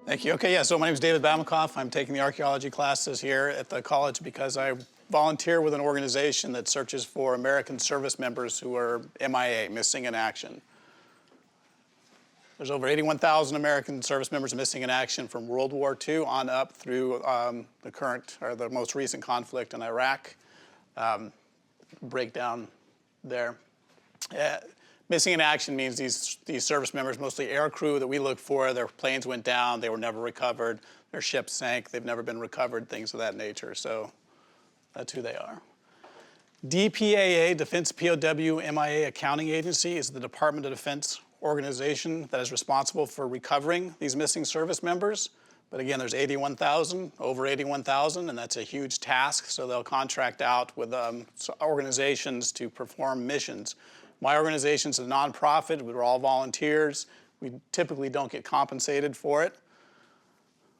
Thank you. Okay, yeah, so my name is David Bavencoff. I'm taking the archaeology classes here at the college because I volunteer with an organization that searches for American service members who are MIA, missing in action. There's over 81,000 American service members missing in action from World War II on up through the current, or the most recent conflict in Iraq. Breakdown there. Missing in action means these service members, mostly air crew that we look for, their planes went down, they were never recovered, their ships sank, they've never been recovered, things of that nature. So that's who they are. DPAA, Defense POW MIA Accounting Agency, is the Department of Defense organization that is responsible for recovering these missing service members. But again, there's 81,000, over 81,000, and that's a huge task. So they'll contract out with organizations to perform missions. My organization's a nonprofit. We're all volunteers. We typically don't get compensated for it.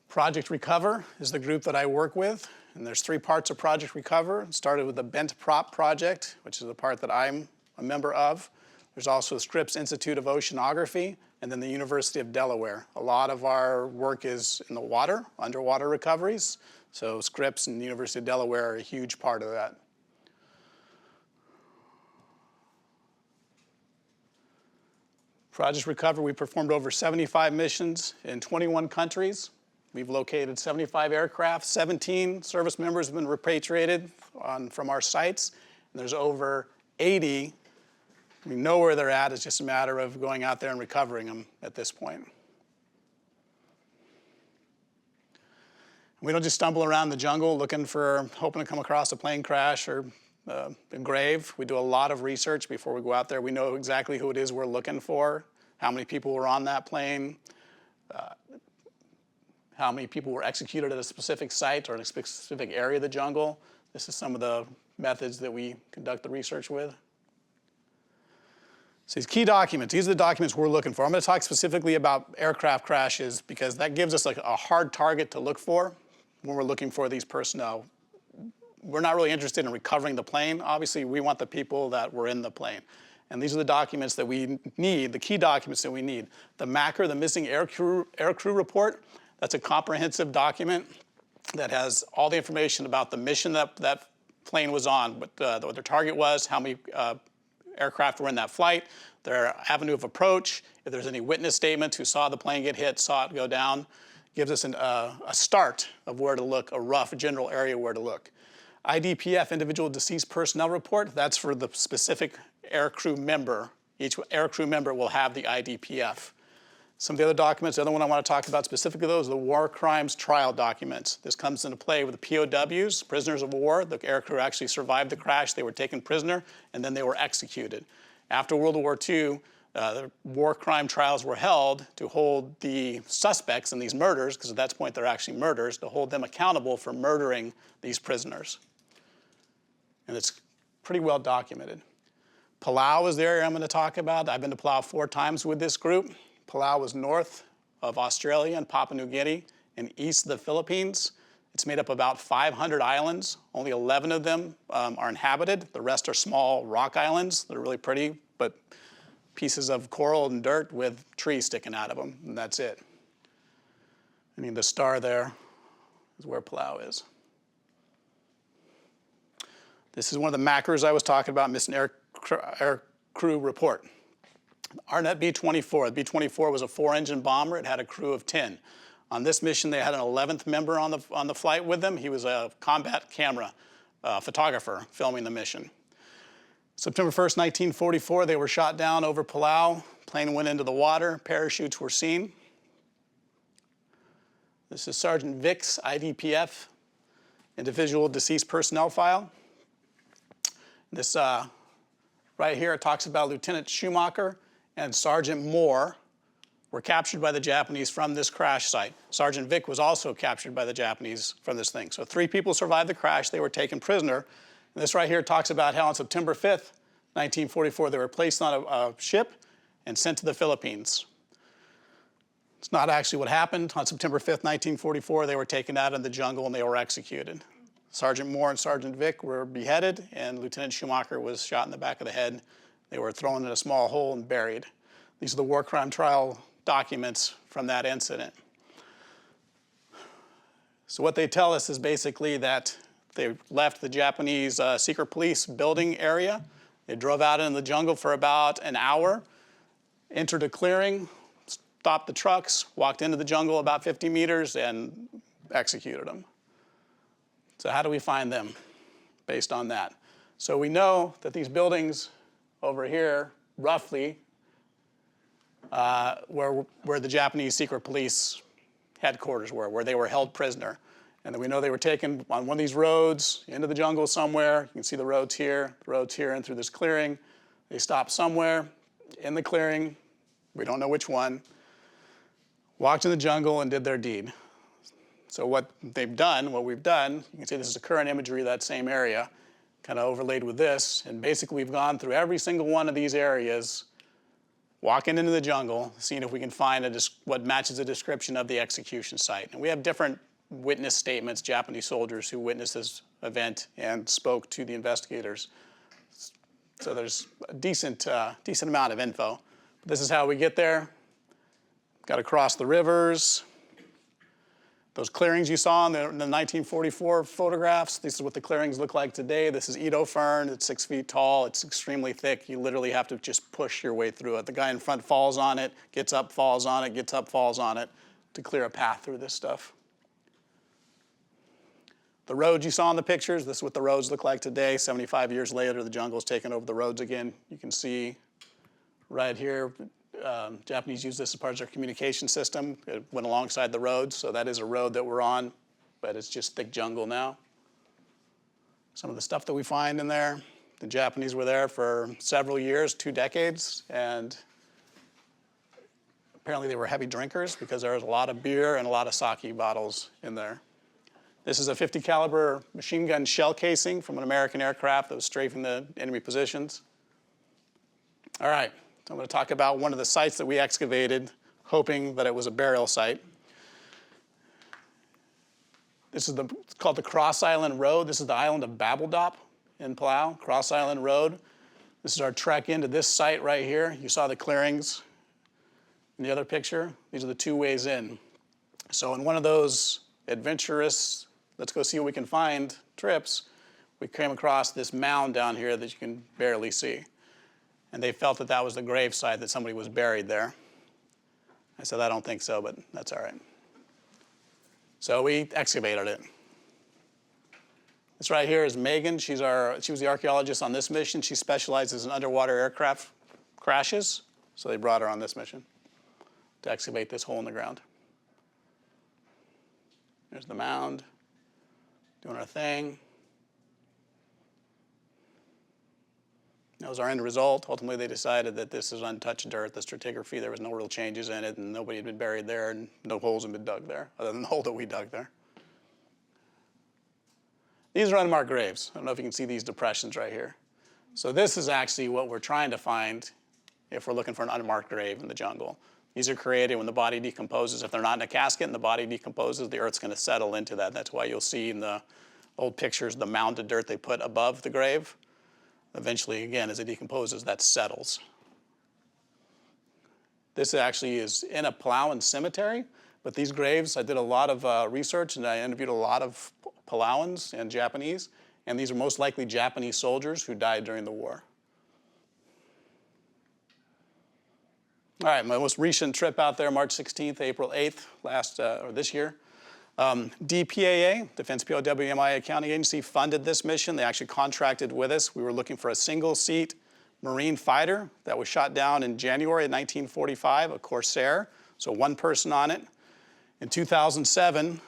Project Recover is the group that I work with. And there's three parts of Project Recover. It started with the Bent Prop Project, which is the part that I'm a member of. There's also Scripps Institute of Oceanography, and then the University of Delaware. A lot of our work is in the water, underwater recoveries. So Scripps and the University of Delaware are a huge part of that. Project Recover, we performed over 75 missions in 21 countries. We've located 75 aircraft. 17 service members have been repatriated from our sites. And there's over 80. We know where they're at. It's just a matter of going out there and recovering them at this point. We don't just stumble around the jungle hoping to come across a plane crash or a grave. We do a lot of research before we go out there. We know exactly who it is we're looking for, how many people were on that plane, how many people were executed at a specific site or in a specific area of the jungle. This is some of the methods that we conduct the research with. So these key documents, these are the documents we're looking for. I'm going to talk specifically about aircraft crashes because that gives us like a hard target to look for when we're looking for these personnel. We're not really interested in recovering the plane. Obviously, we want the people that were in the plane. And these are the documents that we need, the key documents that we need. The MACR, the Missing Air Crew Report, that's a comprehensive document that has all the information about the mission that plane was on, what their target was, how many aircraft were in that flight, their avenue of approach, if there's any witness statements who saw the plane get hit, saw it go down. Gives us a start of where to look, a rough general area where to look. IDPF, Individual Deceased Personnel Report, that's for the specific aircrew member. Each aircrew member will have the IDPF. Some of the other documents, the other one I want to talk about specifically, those are the war crimes trial documents. This comes into play with the POWs, prisoners of war. The aircrew actually survived the crash. They were taken prisoner, and then they were executed. After World War II, the war crime trials were held to hold the suspects in these murders, because at that point they're actually murders, to hold them accountable for murdering these prisoners. And it's pretty well documented. Palau is the area I'm going to talk about. I've been to Palau 4 times with this group. Palau is north of Australia and Papua New Guinea and east of the Philippines. It's made up of about 500 islands. Only 11 of them are inhabited. The rest are small rock islands. They're really pretty, but pieces of coral and dirt with trees sticking out of them, and that's it. I mean, the star there is where Palau is. This is one of the MACRs I was talking about, Missing Air Crew Report. ARNet B-24. The B-24 was a 4-engine bomber. It had a crew of 10. On this mission, they had an 11th member on the flight with them. He was a combat camera photographer filming the mission. September 1st, 1944, they were shot down over Palau. Plane went into the water. Parachutes were seen. This is Sergeant Vic's IDPF, Individual Deceased Personnel File. This right here, it talks about Lieutenant Schumacher and Sergeant Moore were captured by the Japanese from this crash site. Sergeant Vic was also captured by the Japanese from this thing. So 3 people survived the crash. They were taken prisoner. And this right here talks about how on September 5th, 1944, they were placed on a ship and sent to the Philippines. It's not actually what happened. On September 5th, 1944, they were taken out in the jungle and they were executed. Sergeant Moore and Sergeant Vic were beheaded, and Lieutenant Schumacher was shot in the back of the head. They were thrown in a small hole and buried. These are the war crime trial documents from that incident. So what they tell us is basically that they left the Japanese secret police building area. They drove out into the jungle for about an hour, entered a clearing, stopped the trucks, walked into the jungle about 50 meters, and executed them. So how do we find them based on that? So we know that these buildings over here, roughly, where the Japanese secret police headquarters were, where they were held prisoner. And then we know they were taken on one of these roads into the jungle somewhere. You can see the roads here, and through this clearing. They stopped somewhere in the clearing. We don't know which one. Walked in the jungle and did their deed. So what we've done, you can see this is the current imagery of that same area, kind of overlaid with this. And basically we've gone through every single one of these areas, walking into the jungle, seeing if we can find what matches the description of the execution site. And we have different witness statements, Japanese soldiers who witnessed this event and spoke to the investigators. So there's a decent amount of info. But this is how we get there. Got to cross the rivers. Those clearings you saw in the 1944 photographs, this is what the clearings look like today. This is Edo fern. It's 6 feet tall. It's extremely thick. You literally have to just push your way through it. The guy in front falls on it, gets up, falls on it, gets up, falls on it to clear a path through this stuff. The roads you saw in the pictures, this is what the roads look like today. 75 years later, the jungle's taken over the roads again. You can see right here, Japanese used this as part of their communication system. It went alongside the roads, so that is a road that we're on, but it's just thick jungle now. Some of the stuff that we find in there, the Japanese were there for several years, 2 decades, and apparently they were heavy drinkers because there was a lot of beer and a lot of sake bottles in there. This is a .50 caliber machine gun shell casing from an American aircraft that was strafing the enemy positions. All right, so I'm going to talk about one of the sites that we excavated, hoping that it was a burial site. This is it's called the Cross Island Road. This is the island of Bavencoff in Palau, Cross Island Road. This is our trek into this site right here. You saw the clearings in the other picture. These are the 2 ways in. So in one of those adventurous, let's go see what we can find trips, we came across this mound down here that you can barely see. And they felt that that was the grave site, that somebody was buried there. I said, I don't think so, but that's all right. So we excavated it. This right here is Megan. She was the archaeologist on this mission. She specializes in underwater aircraft crashes. So they brought her on this mission to excavate this hole in the ground. There's the mound, doing our thing. That was our end result. Ultimately, they decided that this is untouched dirt, the stratigraphy. There was no real changes in it, and nobody had been buried there, and no holes had been dug there, other than the hole that we dug there. These are unmarked graves. I don't know if you can see these depressions right here. So this is actually what we're trying to find if we're looking for an unmarked grave in the jungle. These are created when the body decomposes. If they're not in a casket and the body decomposes, the earth's going to settle into that. That's why you'll see in the old pictures the mound of dirt they put above the grave. Eventually, again, as it decomposes, that settles. This actually is in a Palauan cemetery, but these graves, I did a lot of research and I interviewed a lot of Palauans and Japanese, and these are most likely Japanese soldiers who died during the war. All right, my most recent trip out there, March 16th, April 8th, this year. DPAA, Defense POW MIA Accounting Agency, funded this mission. They actually contracted with us. We were looking for a single-seat Marine fighter that was shot down in January of 1945, a Corsair, so 1 person on it. In 2007,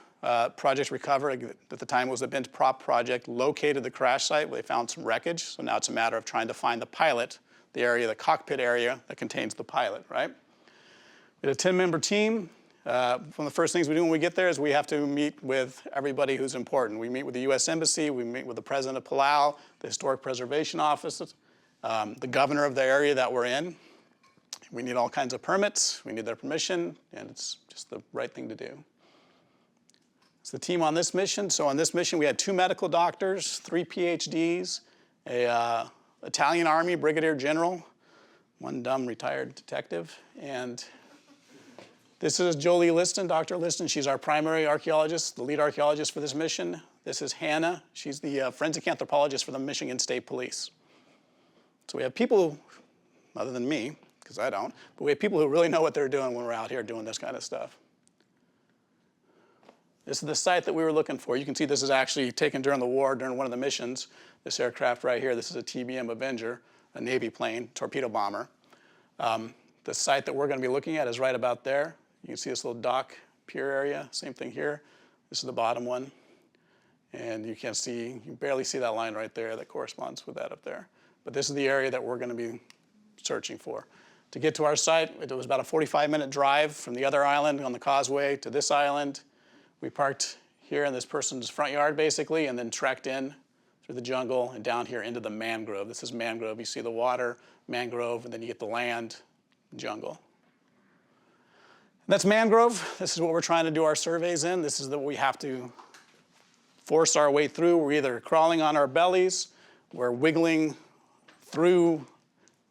Project Recover, at the time it was a bent prop project, located the crash site where they found some wreckage. So now it's a matter of trying to find the pilot, the area, the cockpit area that contains the pilot, right? We had a 10-member team. One of the first things we do when we get there is we have to meet with everybody who's important. We meet with the U.S. Embassy, we meet with the President of Palau, the Historic Preservation Office, the governor of the area that we're in. We need all kinds of permits, we need their permission, and it's just the right thing to do. It's the team on this mission. So on this mission we had 2 medical doctors, 3 PhDs, a Italian Army Brigadier General, 1 dumb retired detective, and This is Jolie Liston, Dr. Liston. She's our primary archaeologist, the lead archaeologist for this mission. This is Hannah. She's the forensic anthropologist for the Michigan State Police. So we have people, other than me, because I don't, but we have people who really know what they're doing when we're out here doing this kind of stuff. This is the site that we were looking for. You can see this is actually taken during the war, during one of the missions. This aircraft right here, this is a TBM Avenger, a Navy plane, torpedo bomber. The site that we're going to be looking at is right about there. You can see this little dock pier area, same thing here. This is the bottom one. And you can barely see that line right there that corresponds with that up there. But this is the area that we're going to be searching for. To get to our site, it was about a 45-minute drive from the other island on the causeway to this island. We parked here in this person's front yard, basically, and then trekked in through the jungle and down here into the mangrove. This is mangrove. You see the water, mangrove, and then you get the land, jungle. And that's mangrove. This is what we're trying to do our surveys in. This is what we have to force our way through. We're either crawling on our bellies, we're wiggling through,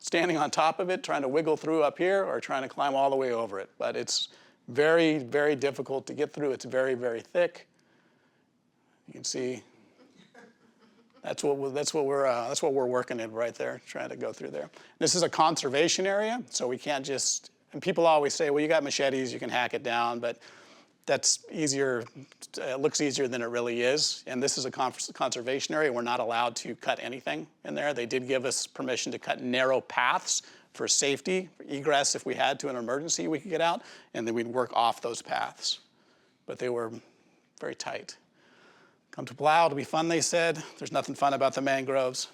standing on top of it, trying to wiggle through up here, or trying to climb all the way over it. But it's very, very difficult to get through. It's very, very thick. You can see that's what we're working in right there, trying to go through there. This is a conservation area, so we can't just. And people always say, well, you got machetes, you can hack it down, but that's easier. It looks easier than it really is. And this is a conservation area. We're not allowed to cut anything in there. They did give us permission to cut narrow paths for safety, for egress if we had to, an emergency, we could get out, and then we'd work off those paths. But they were very tight. Come to plow, it'll be fun, they said. There's nothing fun about the mangroves.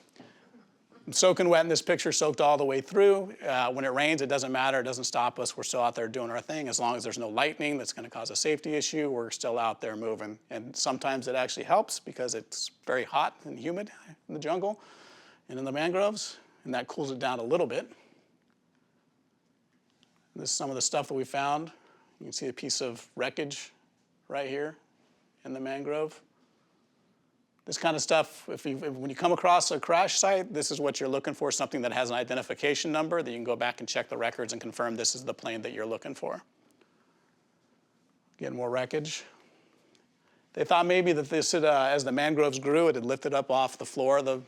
I'm soaking wet in this picture, soaked all the way through. When it rains, it doesn't matter. It doesn't stop us. We're still out there doing our thing. As long as there's no lightning that's going to cause a safety issue, we're still out there moving. And sometimes it actually helps because it's very hot and humid in the jungle and in the mangroves, and that cools it down a little bit. This is some of the stuff that we found. You can see a piece of wreckage right here in the mangrove. This kind of stuff, when you come across a crash site, this is what you're looking for, something that has an identification number that you can go back and check the records and confirm this is the plane that you're looking for. Again, more wreckage. They thought maybe that this had, as the mangroves grew, it had lifted up off the floor of the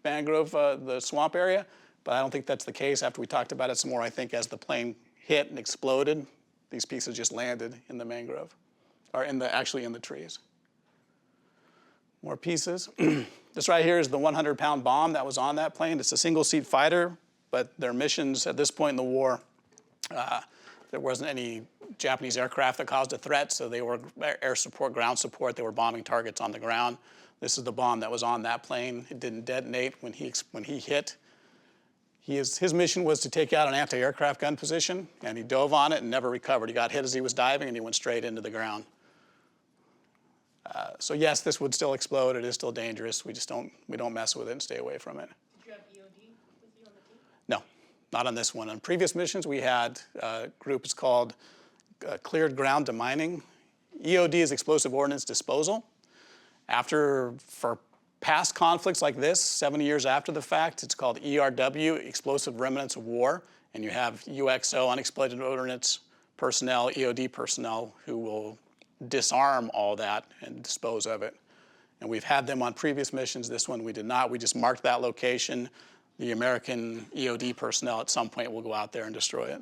mangrove, the swamp area, but I don't think that's the case. After we talked about it some more, I think as the plane hit and exploded, these pieces just landed in the mangrove, or actually in the trees. More pieces. This right here is the 100-pound bomb that was on that plane. It's a single-seat fighter, but their missions at this point in the war, there wasn't any Japanese aircraft that caused a threat, so they were air support, ground support. They were bombing targets on the ground. This is the bomb that was on that plane. It didn't detonate when he hit. His mission was to take out an anti-aircraft gun position, and he dove on it and never recovered. He got hit as he was diving, and he went straight into the ground. So yes, this would still explode. It is still dangerous. We don't mess with it and stay away from it. Did you have EOD with you on the team? No, not on this one. On previous missions, we had a group. It's called Cleared Ground Demining. EOD is Explosive Ordnance Disposal. For past conflicts like this, 70 years after the fact, it's called ERW, Explosive Remnants of War, and you have UXO, Unexploded Ordnance personnel, EOD personnel, who will disarm all that and dispose of it. And we've had them on previous missions. This one we did not. We just marked that location. The American EOD personnel at some point will go out there and destroy it.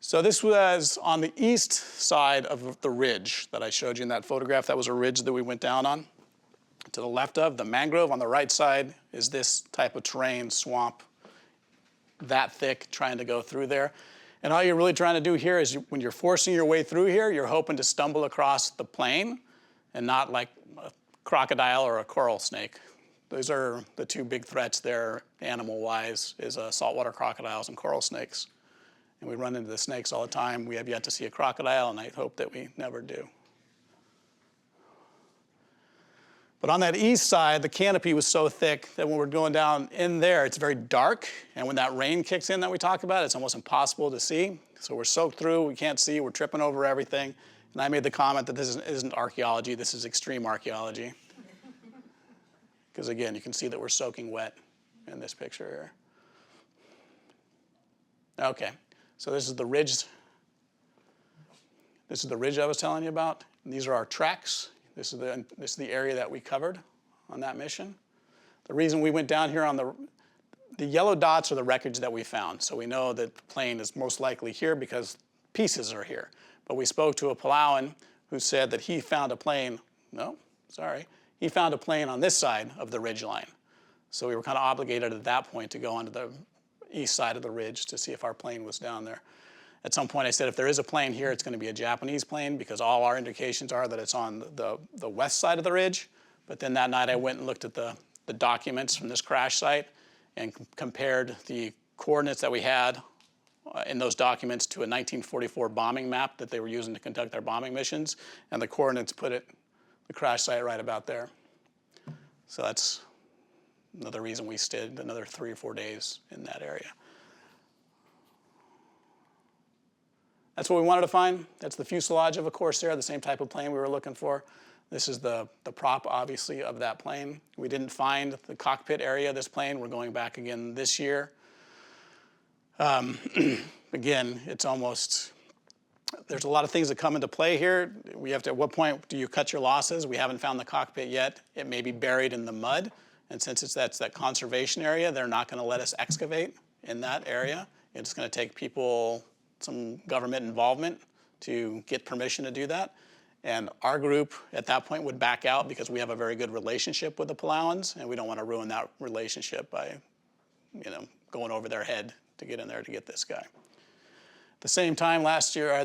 So this was on the east side of the ridge that I showed you in that photograph. That was a ridge that we went down on. To the left of the mangrove on the right side is this type of terrain, swamp, that thick, trying to go through there. And all you're really trying to do here is when you're forcing your way through here, you're hoping to stumble across the plain and not like a crocodile or a coral snake. Those are the two big threats there, animal-wise, is saltwater crocodiles and coral snakes. And we run into the snakes all the time. We have yet to see a crocodile, and I hope that we never do. But on that east side, the canopy was so thick that when we're going down in there, it's very dark. And when that rain kicks in that we talked about, it's almost impossible to see. So we're soaked through, we can't see, we're tripping over everything. And I made the comment that this isn't archaeology, this is extreme archaeology. Because again, you can see that we're soaking wet in this picture here. Okay, So this is the ridge. This is the ridge I was telling you about. And these are our tracks. This is the area that we covered on that mission. The reason we went down here on the yellow dots are the wreckage that we found. So we know that the plane is most likely here because pieces are here. But we spoke to a Palauan who said that he found a plane, he found a plane on this side of the ridge line. So we were kind of obligated at that point to go onto the east side of the ridge to see if our plane was down there. At some point I said, if there is a plane here, it's going to be a Japanese plane because all our indications are that it's on the west side of the ridge. But then that night I went and looked at the documents from this crash site and compared the coordinates that we had in those documents to a 1944 bombing map that they were using to conduct their bombing missions. And the coordinates put the crash site right about there. So that's another reason we stayed another 3 or 4 days in that area. That's what we wanted to find. That's the fuselage of a Corsair, the same type of plane we were looking for. This is the prop, obviously, of that plane. We didn't find the cockpit area of this plane. We're going back again this year. Again, it's almost, there's a lot of things that come into play here. We have to, at what point do you cut your losses? We haven't found the cockpit yet. It may be buried in the mud. And since that's that conservation area, they're not going to let us excavate in that area. It's going to take people, some government involvement to get permission to do that. And our group at that point would back out because we have a very good relationship with the Palauans, and we don't want to ruin that relationship by, going over their head to get in there to get this guy. At the same time last year,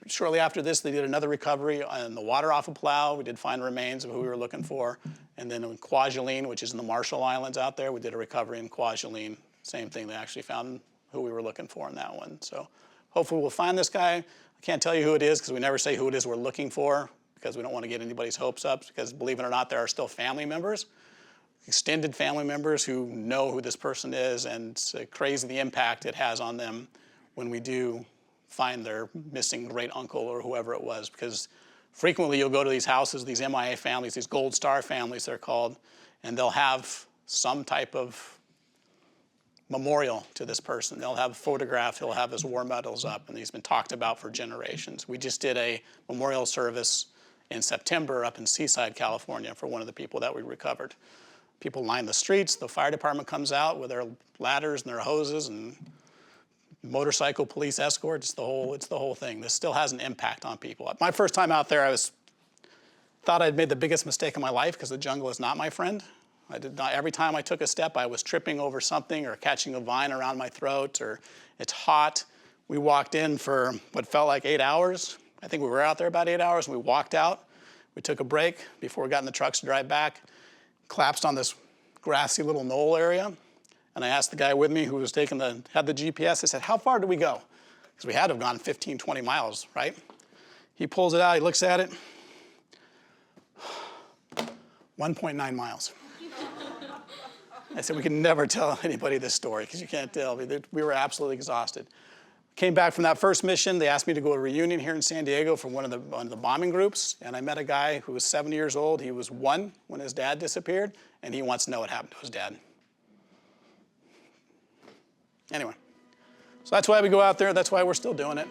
shortly after this, they did another recovery on the water off of Palau. We did find remains of who we were looking for. And then in Kwajalein, which is in the Marshall Islands out there, we did a recovery in Kwajalein. Same thing, they actually found who we were looking for in that one. So hopefully we'll find this guy. I can't tell you who it is because we never say who it is we're looking for because we don't want to get anybody's hopes up because believe it or not, there are still family members, extended family members who know who this person is, and it's crazy the impact it has on them when we do find their missing great uncle or whoever it was, because frequently you'll go to these houses, these MIA families, these Gold Star families they're called, and they'll have some type of memorial to this person. They'll have photographs, he'll have his war medals up, and he's been talked about for generations. We just did a memorial service in September up in Seaside, California for one of the people that we recovered. People line the streets, the fire department comes out with their ladders and their hoses and motorcycle police escorts, it's the whole thing. This still has an impact on people. My first time out there, thought I'd made the biggest mistake of my life because the jungle is not my friend. Every time I took a step, I was tripping over something or catching a vine around my throat, or it's hot. We walked in for what felt like 8 hours. I think we were out there about 8 hours, and we walked out. We took a break before we got in the trucks to drive back, collapsed on this grassy little knoll area. And I asked the guy with me who was had the GPS, I said, how far did we go? Because we had to have gone 15, 20 miles, right? He pulls it out, he looks at it. 1.9 miles. I said, we can never tell anybody this story because you can't tell. We were absolutely exhausted. Came back from that first mission. They asked me to go to a reunion here in San Diego for one of the bombing groups. And I met a guy who was 70 years old. He was 1 when his dad disappeared, and he wants to know what happened to his dad. Anyway, so that's why we go out there. That's why we're still doing it.